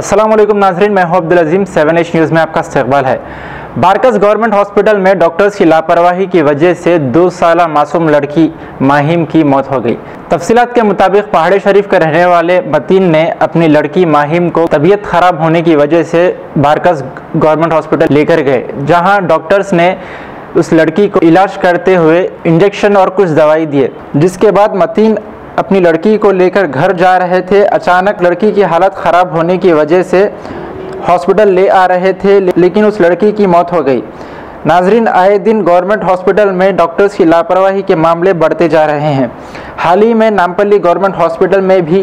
अस्सलाम वालेकुम नाज़रीन, मैं हूं अब्दुल अजीम। 7H न्यूज़ में आपका इस्तकबाल है। बारकस गवर्नमेंट हॉस्पिटल में डॉक्टर्स की लापरवाही की वजह से 2 साला मासूम लड़की माहिम की मौत हो गई। तफसीलात के मुताबिक पहाड़ी शरीफ के रहने वाले मतीन ने अपनी लड़की माहिम को तबीयत ख़राब होने की वजह से बारकस गवर्नमेंट हॉस्पिटल लेकर गए, जहाँ डॉक्टर्स ने उस लड़की को इलाज करते हुए इंजेक्शन और कुछ दवाई दिए। जिसके बाद मतीन अपनी लड़की को लेकर घर जा रहे थे। अचानक लड़की की हालत ख़राब होने की वजह से हॉस्पिटल ले आ रहे थे, लेकिन उस लड़की की मौत हो गई। नाजरीन, आए दिन गवर्नमेंट हॉस्पिटल में डॉक्टर्स की लापरवाही के मामले बढ़ते जा रहे हैं। हाल ही में नामपल्ली गवर्नमेंट हॉस्पिटल में भी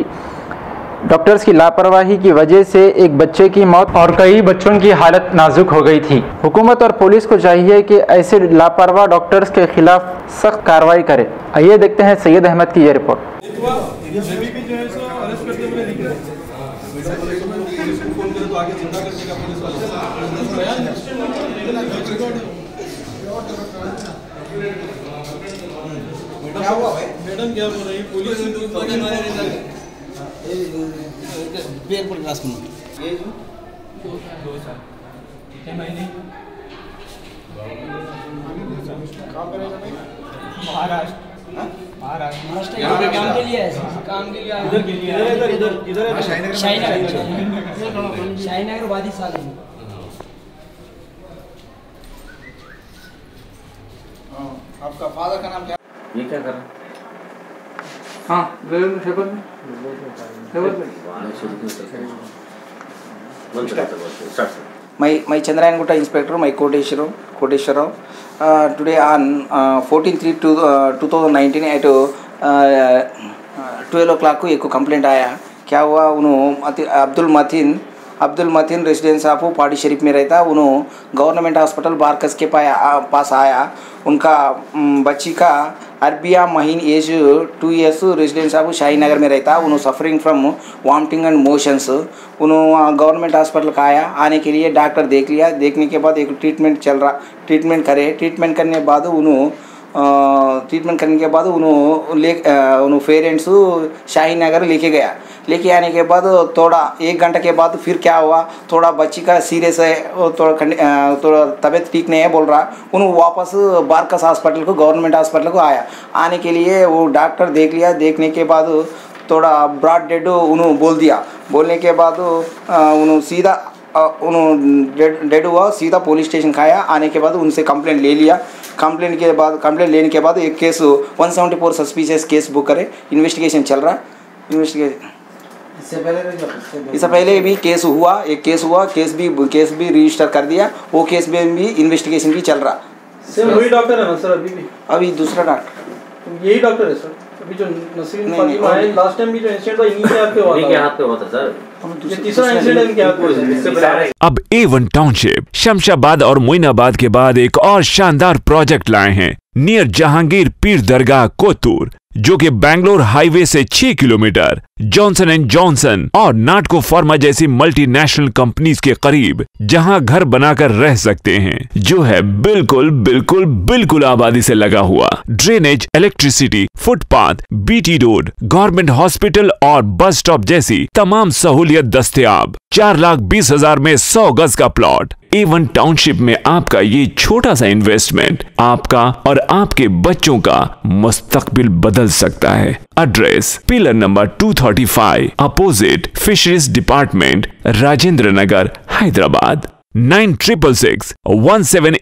डॉक्टर्स की लापरवाही की वजह से एक बच्चे की मौत और कई बच्चों की हालत नाजुक हो गई थी। हुकूमत और पुलिस को चाहिए कि ऐसे लापरवाह डॉक्टर्स के खिलाफ सख्त कार्रवाई करे। आइए देखते हैं सैयद अहमद की ये रिपोर्ट। मैडम क्या बोल रही पुलिस महाराष्ट्र काम के लिए इधर शाहीनगर वादी साल आपका फादर का नाम क्या? ये क्या कर रहा है? हाँ मैं चंद्रायनगुट्टा इंस्पेक्टर मैं कोटेश्वरराव today on 14/3/2019 at 12 o'clock को एक कंप्लेंट आया। क्या हुआ, उन्होंने अब्दुल मतीन रेजिडेंस ऑफ पहाड़ी शरीफ में रहता। उन्होंने गवर्नमेंट हॉस्पिटल बारकस के पास आया। उनका बच्ची का अरबिया महीन एज 2 years रेजिडेंस ऑफ शाहीनगर में रहता। उन्होंने suffering from vomiting and motions. उन्होंने गवर्नमेंट हॉस्पिटल का आया। आने के लिए डॉक्टर देख लिया। देखने के बाद एक ट्रीटमेंट ट्रीटमेंट करने के बाद उन्होंने पेरेंट्स शाहीनगर लेके आने के बाद थोड़ा 1 घंटे के बाद फिर क्या हुआ, थोड़ा बच्ची का सीरियस है, थोड़ा तबीयत ठीक नहीं है बोल रहा। उन्होंने वापस बारकस हॉस्पिटल को गवर्नमेंट हॉस्पिटल को आया। आने के लिए वो डॉक्टर देख लिया। देखने के बाद थोड़ा ब्रॉड डेड उन्होंने बोल दिया। बोलने के बाद उन्होंने सीधा डेड हुआ, सीधा पुलिस स्टेशन खाया। आने के बाद उनसे कंप्लेंट ले लिया। कंप्लेंट लेने के बाद एक केस 174 सस्पिशियस केस बुक करे। इन्वेस्टिगेशन चल रहा है। इससे पहले भी केस हुआ, केस भी रजिस्टर कर दिया। वो केस में भी इन्वेस्टिगेशन भी चल रहा। सेम वही डॉक्टर है ना सर? अभी दूसरा डॉक्टर यही डॉक्टर है सर? अभी जो नसीम फातिमा है, लास्ट टाइम भी जो इंसिडेंट था इन्हीं के हाथ पे हुआ था। इनके हाथ पे हुआ था सर। ये तीसरा इंसिडेंट इनके हाथ पे हुआ। अब A1 टाउनशिप शमशाबाद और मोइनाबाद के बाद एक और शानदार प्रोजेक्ट लाए हैं नियर जहांगीर पीर दरगाह कोतूर, जो कि बैंगलोर हाईवे से 6 किलोमीटर जॉनसन एंड जॉनसन और नाटको फार्मा जैसी मल्टीनेशनल कंपनीज के करीब, जहां घर बनाकर रह सकते हैं, जो है बिल्कुल आबादी से लगा हुआ। Drainage, electricity, footpath, BT road, government hospital और बस स्टॉप जैसी तमाम सहूलियत दस्तयाब। 4,20,000 में 100 गज का प्लॉट। A1 टाउनशिप में आपका ये छोटा सा इन्वेस्टमेंट आपका और आपके बच्चों का मुस्तकबिल बदल सकता है। Address pillar number 235 opposite fisheries department, Rajendra Nagar, Hyderabad. 9666 178